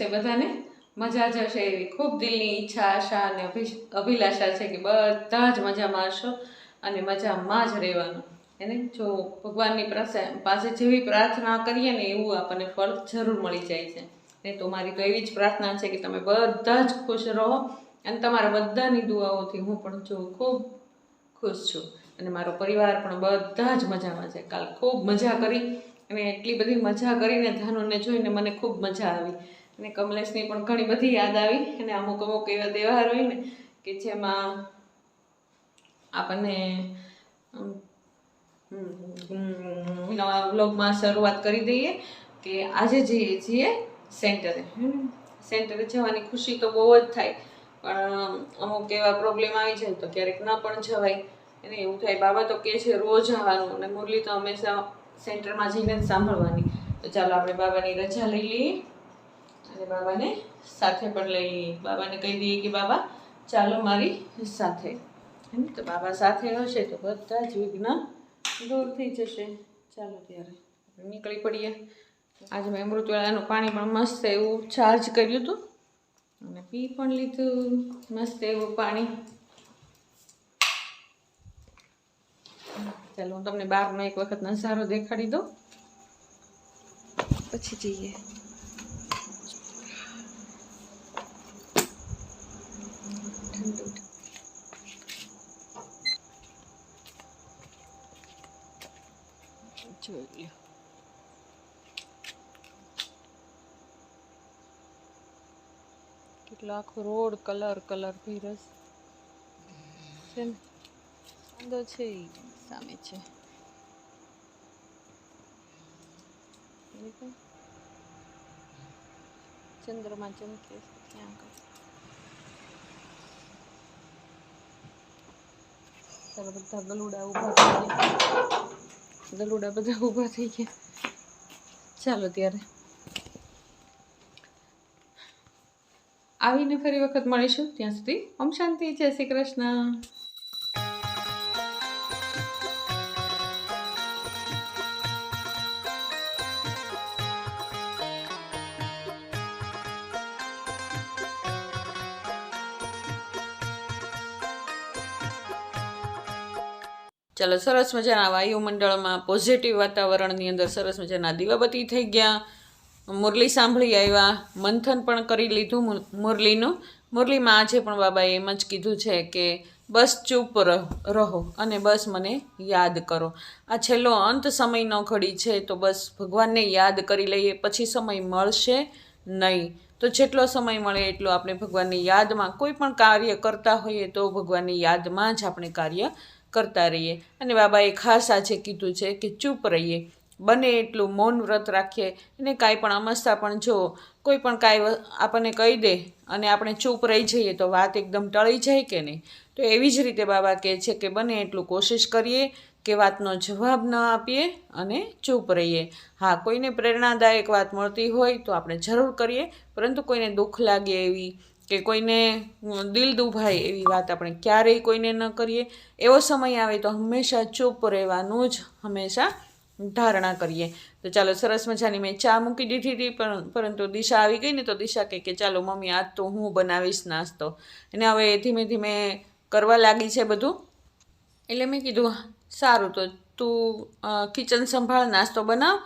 છે બધાને મજા જ હશે એવી ખૂબ દિલની ઈચ્છા આશા અને અભિલાષા છે કે બધા જ મજામાં હશો અને મજામાં જ રહેવાનું એને જો ભગવાનની પાસે જેવી પ્રાર્થના કરીએ ને એવું આપણને ફળ જરૂર મળી જાય છે ને તો મારી તો એવી જ પ્રાર્થના છે કે તમે બધા જ ખુશ રહો અને તમારા બધાની દુઆઓથી હું પણ જો ખૂબ ખુશ છું અને મારો પરિવાર પણ બધા જ મજામાં છે. કાલ ખૂબ મજા કરી અને એટલી બધી મજા કરીને ધાનુને જોઈને મને ખૂબ મજા આવી અને કમલેશની પણ ઘણી બધી યાદ આવી અને અમુક એવા તહેવાર હોય ને કે જેમાં આપણને નવા વ્લોગમાં શરૂઆત કરી દઈએ કે આજે જઈએ છીએ સેન્ટરે જવાની ખુશી તો બહુ જ થાય પણ અમુક એવા પ્રોબ્લેમ આવી જાય તો ક્યારેક ન પણ જવાય એને એવું થાય. બાબા તો કહે છે રોજ આવવાનું અને મુરલી તો હંમેશા સેન્ટરમાં જઈને જ સાંભળવાની. તો ચાલો આપણે બાબાની રજા લઈ લઈએ અને બાબાને સાથે પણ લઈ લઈએ. બાબાને કહી દઈએ કે બાબા ચાલો મારી સાથે. તો બાબા સાથે હશે તો બધા જ વિઘ્ન દૂર થઈ જશે. ચાલો ત્યારે નીકળી પડીએ. આજે મેં અમૃતવાળાનું પાણી પણ મસ્ત એવું ચાર્જ કર્યું હતું અને પી પણ લીધું મસ્ત એવું પાણી. ચાલો હું તમને બહારનો એક વખત નજારો દેખાડી દઉં પછી જઈએ. જોઈએ કેટલો આખો રોડ કલર ભીરસ છે ને વાંધો છે એ સામે છે. ચંદ્રમાં ચમકે ત્યાં ચાલો બધા ગલુડા ઊભા થઈ ગયા. ગલુડા બધા ઊભા થઈ ગયા. ચાલો ત્યારે આવીને ફરી વખત મળીશું. ત્યાં સુધી ઓમ શાંતિ. જય શ્રી કૃષ્ણ. ચાલો સરસ મજાના વાયુમંડળમાં પોઝિટિવ વાતાવરણની અંદર સરસ મજાના દીવાબત્તી થઈ ગયા. મુરલી સાંભળી આવ્યા. મંથન પણ કરી લીધું મુરલીનું. મુરલીમાં આજે પણ બાબાએ એમ જ કીધું છે કે બસ ચૂપ રહો અને બસ મને યાદ કરો. આ છેલ્લો અંત સમયનો ઘડી છે તો બસ ભગવાનને યાદ કરી લઈએ. પછી સમય મળશે નહીં. તો જેટલો સમય મળે એટલો આપણે ભગવાનની યાદમાં કોઈ પણ કાર્ય કરતા હોઈએ તો ભગવાનની યાદમાં જ આપણે કાર્ય કરતા રહીએ. અને બાબાએ ખાસ આજે કીધું છે કે ચૂપ રહીએ. બને એટલું મૌન વ્રત રાખીએ. એને કાંઈ પણ અમસ્તા પણ જો કોઈ પણ કાંઈ આપણને કહી દે અને આપણે ચૂપ રહી જઈએ તો વાત એકદમ ટળી જાય કે નહીં. તો એવી જ રીતે બાબા કહે છે કે બને એટલું કોશિશ કરીએ કે વાતનો જવાબ ન આપીએ અને ચૂપ રહીએ. હા, કોઈને પ્રેરણાદાયક વાત મળતી હોય તો આપણે જરૂર કરીએ, પરંતુ કોઈને દુઃખ લાગે એવી કે કોઈને દિલ દુભાય એવી વાત આપણે ક્યારેય કોઈને ન કરીએ. એવો સમય આવે તો હંમેશા ચૂપ રહેવાનું જ હંમેશા ધારણા કરીએ. તો ચાલો સરસ મજાની મેં ચા મૂકી દીધી હતી પરંતુ દિશા આવી ગઈ ને તો દિશા કહે કે ચાલો મમ્મી આજ તો હું બનાવીશ નાસ્તો. અને હવે ધીમે ધીમે કરવા લાગી છે બધું. એટલે મેં કીધું સારું તો તું કિચન સંભાળ, નાસ્તો બનાવ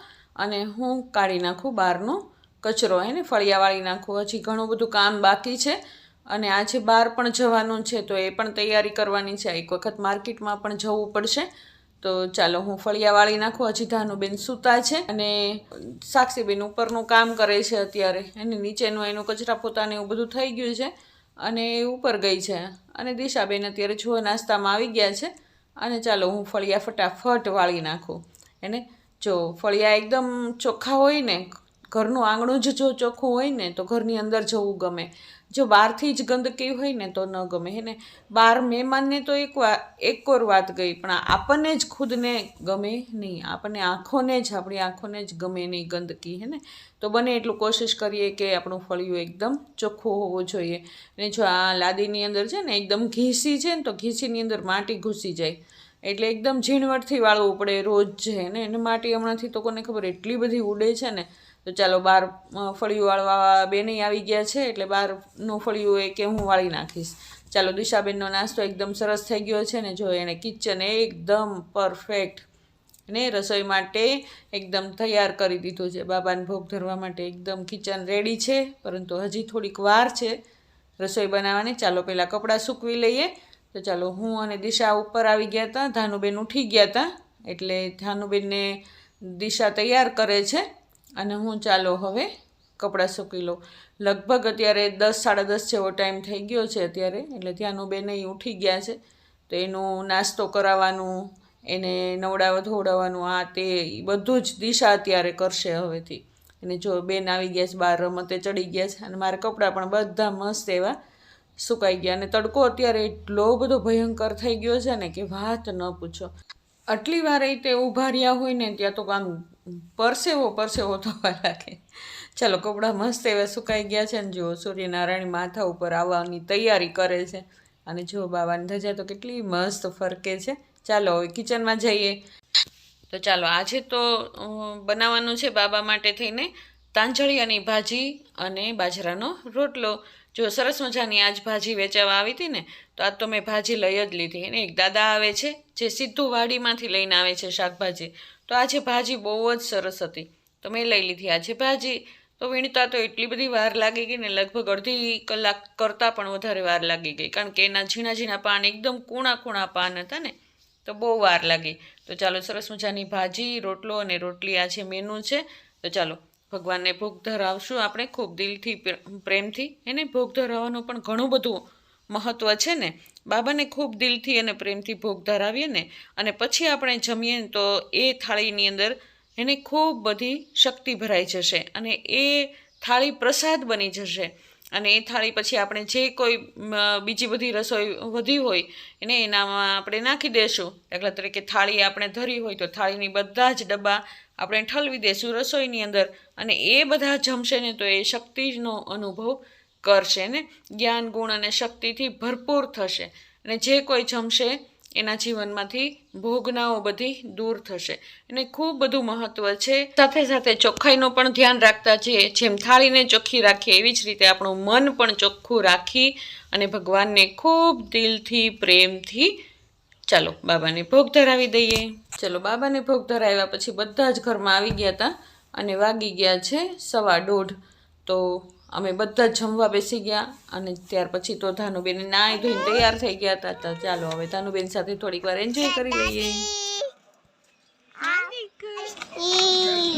અને હું કાઢી નાખું બહારનું કચરો એને ફળિયા વાળી નાખું. હજી ઘણું બધું કામ બાકી છે અને આજે બહાર પણ જવાનું છે તો એ પણ તૈયારી કરવાની છે. એક વખત માર્કેટમાં પણ જવું પડશે. તો ચાલો હું ફળિયા વાળી નાખું. હજી ધાનુબેન સૂતા છે અને સાક્ષીબેન ઉપરનું કામ કરે છે અત્યારે. એને નીચેનું એનું કચરા પોતાને એવું બધું થઈ ગયું છે અને એ ઉપર ગઈ છે. અને દિશાબેન અત્યારે જો નાસ્તામાં આવી ગયા છે. અને ચાલો હું ફળિયા ફટાફટ વાળી નાખું. એને જો ફળિયા એકદમ ચોખ્ખા હોય ને, ઘરનું આંગણું જ જો ચોખ્ખું હોય ને તો ઘરની અંદર જવું ગમે. જો બહારથી જ ગંદકી હોય ને તો ન ગમે. હે ને બહાર મહેમાનને તો એક ઓર વાત ગઈ પણ આપણને જ ખુદને ગમે નહીં. આપણી આંખોને જ ગમે નહીં ગંદકી. હે ને તો બને એટલું કોશિશ કરીએ કે આપણું ફળિયું એકદમ ચોખ્ખું હોવું જોઈએ. અને જો આ લાદીની અંદર છે ને એકદમ ઘીસી છે ને તો ઘીસીની અંદર માટી ઘૂસી જાય એટલે એકદમ ઝીણવટથી વાળવું પડે રોજ છે ને. એને માટી હમણાંથી તો કોને ખબર એટલી બધી ઉડે છે ને તો ચાલો બહાર ફળિયું વાળવા બેને આવી ગયા છે, એટલે બહારનું ફળિયું એ કે હું વાળી નાખીશ. ચાલો દિશાબેનનો નાસ્તો એકદમ સરસ થઈ ગયો છે ને, જો એણે કિચન એકદમ પરફેક્ટ ને રસોઈ માટે એકદમ તૈયાર કરી દીધું છે. બાબાને ભોગ ધરવા માટે એકદમ કિચન રેડી છે, પરંતુ હજી થોડીક વાર છે રસોઈ બનાવવાની. ચાલો પહેલાં કપડાં સૂકવી લઈએ. તો ચાલો હું અને દિશા ઉપર આવી ગયા હતા, ધાનુબેન ઉઠી ગયા હતા, એટલે ધાનુબેનને દિશા તૈયાર કરે છે અને હું ચાલો હવે કપડાં સૂકવી લઉં. લગભગ અત્યારે 10 સાડા 10 જેવો ટાઈમ થઈ ગયો છે અત્યારે, એટલે ધાનુબેન ઉઠી ગયા છે. તો એનું નાસ્તો કરાવવાનું, એને નવડાવવા ધોવડાવવાનું, આ તે બધું જ દિશા અત્યારે કરશે હવેથી. અને જો બેન આવી ગયા છે, બહાર રમતે ચડી ગયા છે, અને મારા કપડાં પણ બધા મસ્ત એવા સુકાઈ ગયા. અને તડકો અત્યારે એટલો બધો ભયંકર થઈ ગયો છે ને કે વાત ન પૂછો. આટલી વાર એ તે ઊભા રહ્યા હોય ને ત્યાં તો આમ પરસેવો થવા લાગે. ચાલો કપડાં મસ્ત એવા સુકાઈ ગયા છે ને, જુઓ સૂર્યનારાયણ માથા ઉપર આવવાની તૈયારી કરે છે. અને જો બાવાની ધજા તો કેટલી મસ્ત ફરકે છે. ચાલો હવે કિચનમાં જઈએ. તો ચાલો આજે તો બનાવવાનું છે બાબા માટે થઈને તાંજળિયાની ભાજી અને બાજરાનો રોટલો. જો સરસ મજાની આજ ભાજી વેચાવા આવી હતી ને, તો આજ તો મેં ભાજી લઈ જ લીધી. એને એક દાદા આવે છે જે સીધું વાડીમાંથી લઈને આવે છે શાકભાજી. તો આજે ભાજી બહુ જ સરસ હતી, તો મેં લઈ લીધી આજે ભાજી. તો વીણતા તો એટલી બધી વાર લાગી ગઈ ને, લગભગ અડધી કલાક કરતાં પણ વધારે વાર લાગી ગઈ, કારણ કે એના ઝીણા પાન એકદમ કૂણા પાન હતા ને, તો બહુ વાર લાગી. તો ચાલો સરસ મજાની ભાજી, રોટલો અને રોટલી આ છે મેનુ છે. તો ચાલો ભગવાનને ભોગ ધરાવશું આપણે ખૂબ દિલથી પ્રેમથી. એને ભોગ ધરાવવાનું પણ ઘણું બધું મહત્ત્વ છે ને. બાબાને ખૂબ દિલથી અને પ્રેમથી ભોગ ધરાવીએ ને, અને પછી આપણે જમીએ તો એ થાળીની અંદર એને ખૂબ બધી શક્તિ ભરાઈ જશે, અને એ થાળી પ્રસાદ બની જશે. અને એ થાળી પછી આપણે જે કોઈ બીજી બધી રસોઈ વધી હોય એને એનામાં આપણે નાખી દઈશું. દાખલા તરીકે થાળી આપણે ધરી હોય તો થાળીની બધા જ ડબ્બા આપણે ઠલવી દઈશું રસોઈની અંદર, અને એ બધા જમશે ને તો એ શક્તિનો અનુભવ કરશે ને, જ્ઞાન ગુણ અને શક્તિથી ભરપૂર થશે. અને જે કોઈ જમશે એના જીવનમાંથી ભોગનાઓ બધી દૂર થશે. એને ખૂબ બધું મહત્ત્વ છે. સાથે સાથે ચોખ્ખાઈનું પણ ધ્યાન રાખતા જઈએ. જેમ થાળીને ચોખ્ખી રાખીએ એવી જ રીતે આપણું મન પણ ચોખ્ખું રાખી અને ભગવાનને ખૂબ દિલથી પ્રેમથી ચાલો બાબાને ભોગ ધરાવી દઈએ. ચલો બાબાને ભોગ ધરાવ્યા પછી બધા જ ઘરમાં આવી ગયા હતા, અને વાગી ગયા છે 1:15. તો અમે બધા જમવા બેસી ગયા, અને ત્યાર પછી તો ધાનુબેન નાહી ધોઈને તૈયાર થઈ ગયા હતા. તો ચાલો હવે ધાનુબેન સાથે થોડીક વાર એન્જોય કરી લઈએ.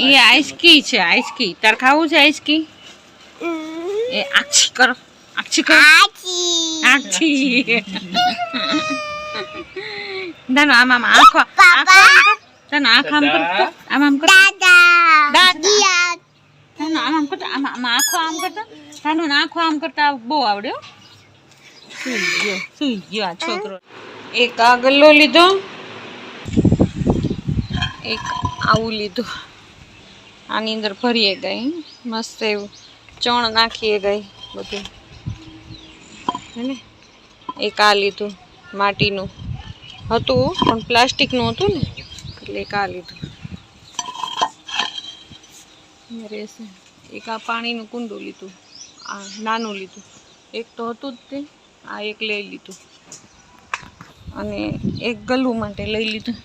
એ આઈસ્કી છે, આઈસ્કી. તાર ખાવું છે આઈસ્કી? એ આછી કરો, આછી કરો, આછી. દાનો આમ આખો તને આંખ આમ કરતો, આમ કરતો દાદા, આમ કરતો, આમ આખો આમ કરતો. તાનો આંખો આમ કરતા બહુ આવડ્યો. સુઈ ગયો આ છોકરો. એક આ ગલ્લો લીધો, એક આવું લીધું. આની અંદર ભરીએ ગઈ મસ્ત એવું ચણ નાખીએ ગઈ બધું ને. એક આ લીધું, માટીનું હતું પણ પ્લાસ્ટિકનું હતું ને, એટલે એક આ લીધું રહેશે. એક આ પાણીનું કુંડું લીધું, આ નાનું લીધું. એક તો હતું જ તે, આ એક લઈ લીધું. અને એક ગલું માટે લઈ લીધું,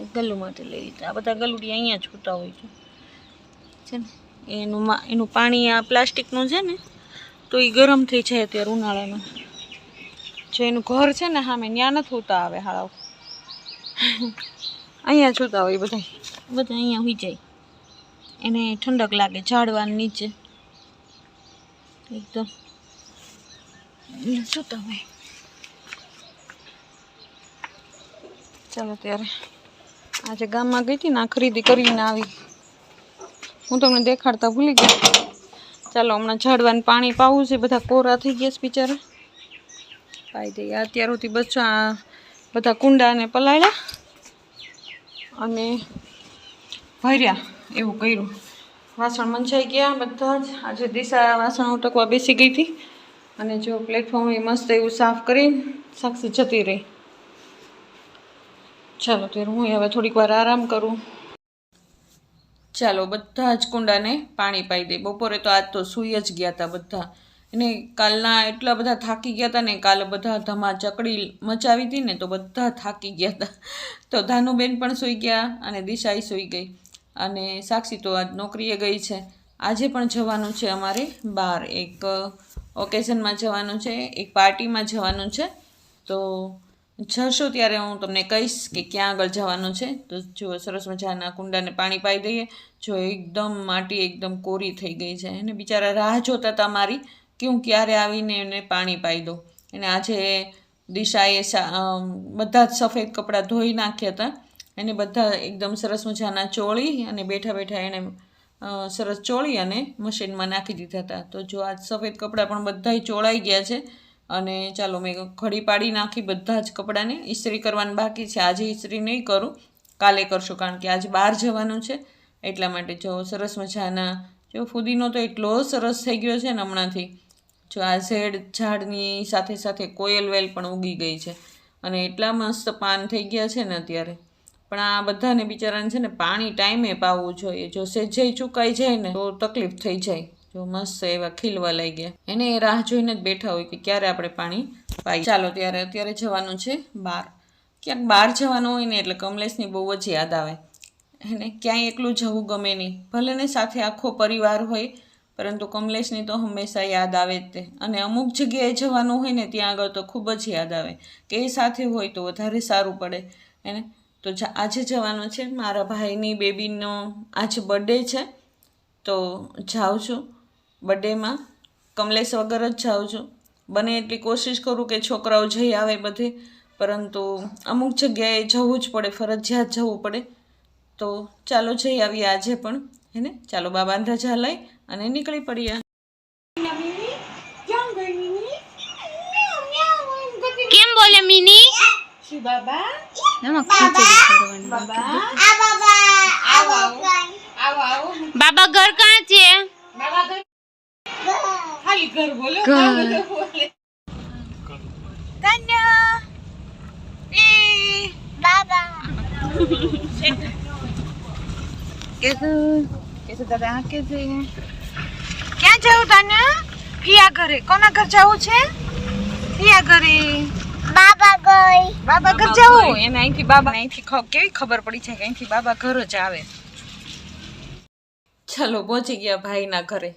એક ગલું માટે લઈ લીધું. આ બધા ગલુડી અહીંયા જ હોતા હોય છે ને. એનું પાણી આ પ્લાસ્ટિકનું છે ને, તો એ ગરમ થઈ જાય અત્યારે ઉનાળામાં. જો એનું ઘર છે ને સામે, ત્યાં નથી હોતા આવે હાળાઓ, અહીંયા છૂતા હોય બધા અહીંયા હોઈ જાય. એને ઠંડક લાગે ઝાડવાની નીચે એકદમ છૂતા હોય. ચાલો ત્યારે આજે ગામમાં ગઈ હતી ને, આ ખરીદી કરીને આવી. હું તમને દેખાડતા ભૂલી ગઈ. ચાલો હમણાં ઝાડવાને પાણી પાવું છે, બધા કોરા થઈ ગયા છે બિચારા, પાઈ દઈએ. અત્યાર સુધી બસ આ બધા કુંડાને પલાળ્યા અને ભર્યા એવું કર્યું. વાસણ મંજાઈ ગયા બધા જ. આજે દિશા વાસણ ઉટકવા બેસી ગઈ હતી, અને જો પ્લેટફોર્મ એ મસ્ત એવું સાફ કરીને સાક્ષી જતી રહી. ચાલો ત્યારે હું હવે થોડીક વાર આરામ કરું. ચાલો બધા જ કુંડાને પાણી પાઈ દે. બપોરે તો આજ તો સૂઈ જ ગયા હતા બધા. અને કાલના એટલા બધા થાકી ગયા હતા ને, કાલે બધા ધમા ચકડી મચાવી હતી ને તો બધા થાકી ગયા હતા. તો ધાનુબેન પણ સૂઈ ગયા અને દિશાઈ સૂઈ ગઈ અને સાક્ષી તો આજ નોકરીએ ગઈ છે. આજે પણ જવાનું છે અમારે બહાર, એક ઓકેઝનમાં જવાનું છે, એક પાર્ટીમાં જવાનું છે. તો જશો ત્યારે હું તમને કહીશ કે ક્યાં આગળ જવાનું છે. તો જો સરસ મજાના કુંડાને પાણી પાઈ દઈએ. જો એકદમ માટી એકદમ કોરી થઈ ગઈ છે અને બિચારા રાહ જોતા હતા મારી કે હું ક્યારે આવીને એને પાણી પાઈ દઉં. અને આજે દિશાએ બધા જ સફેદ કપડાં ધોઈ નાખ્યા હતા. એને બધા એકદમ સરસ મજાના ચોળી અને બેઠા બેઠા એણે સરસ ચોળી અને મશીનમાં નાખી દીધા હતા. તો જો આજ સફેદ કપડાં પણ બધાય ચોળાઈ ગયા છે. અને ચાલો મેં ઘડી પાડી નાખી બધા જ કપડાંને. ઇસ્ત્રી કરવાનું બાકી છે, આજે ઇસ્ત્રી નહીં કરું, કાલે કરશું, કારણ કે આજે બહાર જવાનું છે એટલા માટે. જો સરસ મજાના જો ફુદીનો તો એટલો સરસ થઈ ગયો છે ને હમણાંથી. જો આ ઝાડની સાથે સાથે કોયલ વેલ પણ ઉગી ગઈ છે અને એટલા મસ્ત પાન થઈ ગયા છે ને અત્યારે. પણ આ બધાને બિચારાને છે ને પાણી ટાઈમે પાવવું જોઈએ. જો સેજે ચૂકાઈ જાય ને તો તકલીફ થઈ જાય. જો મસ્ત એવા ખીલવા લઈ ગયા, એને એ રાહ જોઈને જ બેઠા હોય કે ક્યારે આપણે પાણી પાઈ. ચાલો ત્યારે અત્યારે જવાનું છે બહાર. ક્યાંક બહાર જવાનું હોય ને એટલે કમલેશની બહુ જ યાદ આવે. એને ક્યાંય એકલું જવું ગમે નહીં, ભલે ને સાથે આખો પરિવાર હોય, પરંતુ કમલેશની તો હંમેશા યાદ આવે જ તે. અને અમુક જગ્યાએ જવાનું હોય ને ત્યાં આગળ તો ખૂબ જ યાદ આવે કે એ સાથે હોય તો વધારે સારું પડે એને. તો આજે જવાનું છે, મારા ભાઈની બેબીનો આજે બર્થડે છે તો જાઉં છું બર્થડેમાં. કમલેશ વગર જ જાઉં છું. બને એટલી કોશિશ કરું કે છોકરાઓ જઈ આવે બધે, પરંતુ અમુક જગ્યાએ જવું જ પડે, ફરજિયાત જવું પડે. તો ચાલો જઈ આવીએ આજે પણ હેને. ચાલો બાબાને રજા લઈ અને નીકળી પડ્યા. કેમ બોલે મિની? શી બાબા? નમક ખીચડી કરવાની. બાબા આ બાબા આવો આવો આવો. બાબા ઘર કहाँ છે? બાબા ઘર ખાલી ઘર બોલો. ઘર. કન્યા એ બાબા કેસે દાદા કેસે ક્યાં જવું તને? ફિયા ઘરે. કોના ઘર જવું છે? ફિયા ઘરે. બાબા ગઈ. બાબા ઘર જવું. એને અહીંથી બાબા અહીંથી કેવી ખબર પડી છે કે અહીંથી બાબા ઘર જ આવે. ચાલો પહોંચી ગયા ભાઈના ઘરે.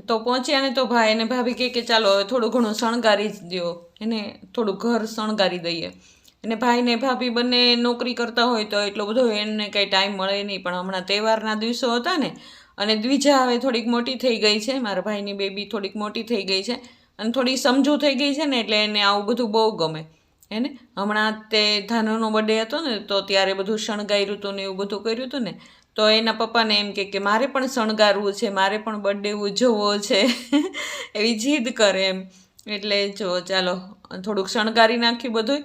તો પહોંચ્યા ને તો ભાઈ અને ભાભી કહે કે ચાલો હવે થોડું ઘણું શણગારી જ દો, એને થોડું ઘર શણગારી દઈએ. અને ભાઈને ભાભી બંને નોકરી કરતા હોય તો એટલો બધો એને કંઈ ટાઈમ મળે નહીં. પણ હમણાં તહેવારના દિવસો હતા ને, અને દ્વિજા હવે થોડીક મોટી થઈ ગઈ છે, મારા ભાઈની બેબી થોડીક મોટી થઈ ગઈ છે અને થોડી સમજુ થઈ ગઈ છે ને, એટલે એને આવું બધું બહુ ગમે એને. હમણાં તે ધાનુનો બર્થડે હતો ને તો ત્યારે બધું શણગાર્યું હતું ને એવું બધું કર્યું હતું ને, તો એના પપ્પાને એમ કે મારે પણ શણગારવું છે, મારે પણ બર્થડે ઉજવવો છે એવી જીદ કરે એમ. એટલે જો ચાલો થોડુંક શણગારી નાખ્યું બધું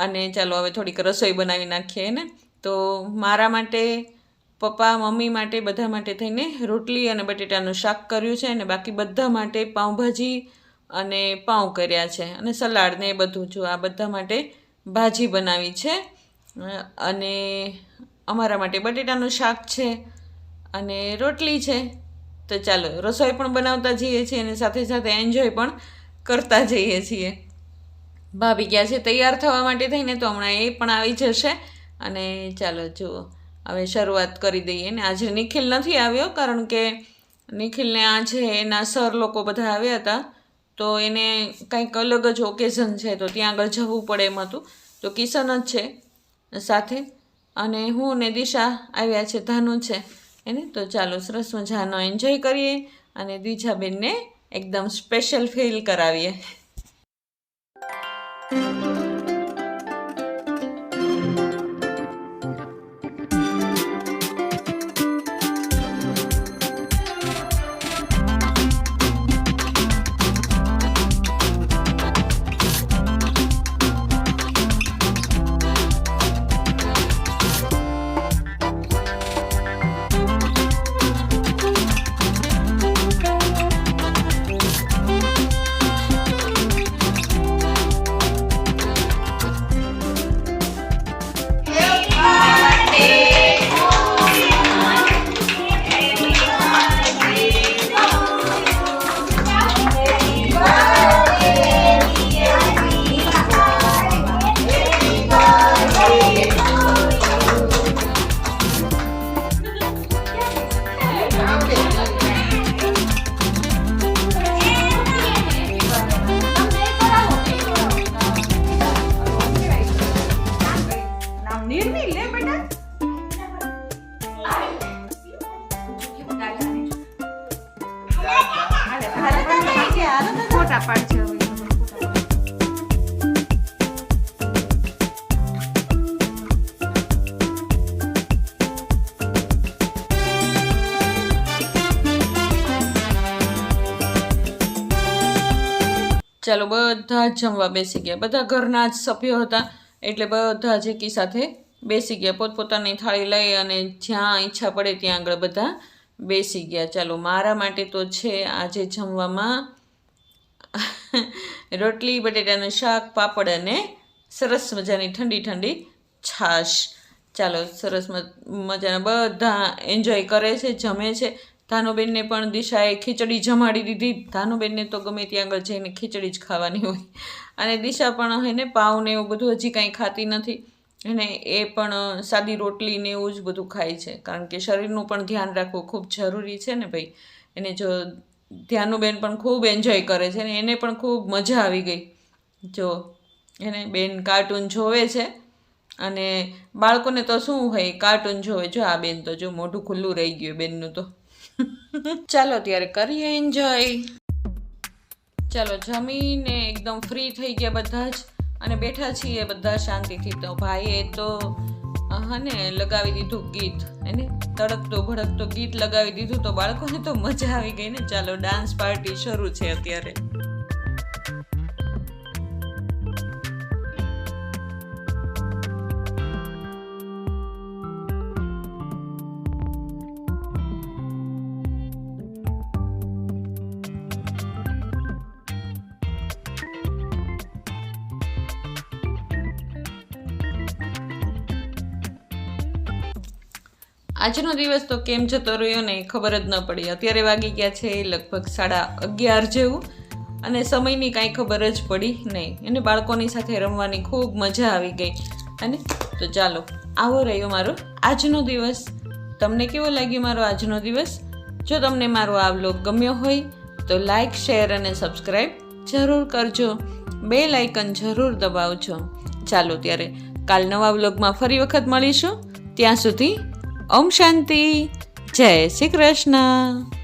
અને ચાલો હવે થોડીક રસોઈ બનાવી નાખીએ ને. તો મારા માટે, પપ્પા મમ્મી માટે, બધા માટે થઈને રોટલી અને બટેટાનું શાક કર્યું છે અને બાકી બધા માટે પાઉંભાજી અને પાઉં કર્યા છે અને સલાડ ને એ બધું. જો આ બધા માટે ભાજી બનાવી છે અને અમારા માટે બટેટાનું શાક છે અને રોટલી છે. તો ચાલો રસોઈ પણ બનાવતા જઈએ છીએ અને સાથે સાથે એન્જોય પણ કરતા જઈએ છીએ. ભાભી ગયા છે તૈયાર થવા માટે થઈને, તો હમણાં એ પણ આવી જશે. અને ચાલો જુઓ હવે શરૂઆત કરી દઈએ ને. આજે નિખિલ નથી આવ્યો કારણ કે નિખિલને આજે એના સર લોકો બધા આવ્યા હતા, તો એને કંઈક અલગ જ ઓકેઝન છે તો ત્યાં આગળ જવું પડે એમ હતું. તો કિશન જ છે સાથે અને હું ને દિશા આવ્યા છે, ધાનુ છે એને. તો ચાલો સરસ મજાનો એન્જોય કરીએ અને દ્વિજાબેનને એકદમ સ્પેશિયલ ફીલ કરાવીએ. જીમી લે બેટા. ફોટા પાડશે હવે. ચાલો બધા જ જમવા બેસી ગયા. બધા ઘરના જ સભ્યો હતા એટલે બધા જ એકી સાથે બેસી ગયા. પોતપોતાની થાળી લઈ અને જ્યાં ઈચ્છા પડે ત્યાં આગળ બધા બેસી ગયા. ચાલો મારા માટે તો છે આજે જમવામાં રોટલી, બટેટાનું શાક, પાપડ અને સરસ મજાની ઠંડી ઠંડી છાશ. ચાલો સરસ મજાના બધા એન્જોય કરે છે, જમે છે. ધાનુબેનને પણ દિશાએ ખીચડી જમાડી દીધી. ધાનુબેનને તો ગમે ત્યાં આગળ જઈને ખીચડી જ ખાવાની હોય. અને દિશા પણ એને પાવ ને એવું બધું હજી કાંઈ ખાતી નથી. અને એ પણ સાદી રોટલી ને એવું જ બધું ખાય છે, કારણ કે શરીરનું પણ ધ્યાન રાખવું ખૂબ જરૂરી છે ને ભાઈ. એને જો ધ્યાનુબેન પણ ખૂબ એન્જોય કરે છે ને એને પણ ખૂબ મજા આવી ગઈ. જો એને બેન કાર્ટૂન જોવે છે અને બાળકોને તો શું હોય, કાર્ટૂન જોવે. જો આ બેન તો જો મોઢું ખુલ્લું રહી ગયું બેનનું તો. ચાલો ત્યારે કરીએ એન્જોય. ચાલો જમીને એકદમ ફ્રી થઈ ગયા બધા જ અને બેઠા છીએ બધા શાંતિથી. તો ભાઈએ તો હને લગાવી દીધું ગીત, એને તડકતો ભડકતો ગીત લગાવી દીધું. તો બાળકોને તો મજા આવી ગઈ ને. ચાલો ડાન્સ પાર્ટી શરૂ છે અત્યારે. આજનો દિવસ તો કેમ જતો રહ્યો ને એ ખબર જ ન પડી. અત્યારે વાગી ગયા છે લગભગ 11:30 જેવું અને સમયની કાંઈ ખબર જ પડી નહીં. એને બાળકોની સાથે રમવાની ખૂબ મજા આવી ગઈ. અને તો ચાલો આવો રહ્યો મારો આજનો દિવસ. તમને કેવો લાગ્યો મારો આજનો દિવસ? જો તમને મારો આ વ્લોગ ગમ્યો હોય તો લાઈક, શેર અને સબસ્ક્રાઈબ જરૂર કરજો. બેલ આઇકન જરૂર દબાવજો. ચાલો ત્યારે કાલ નવા વ્લોગમાં ફરી વખત મળીશું. ત્યાં સુધી ઓમ શાંતિ. જય શ્રી કૃષ્ણ.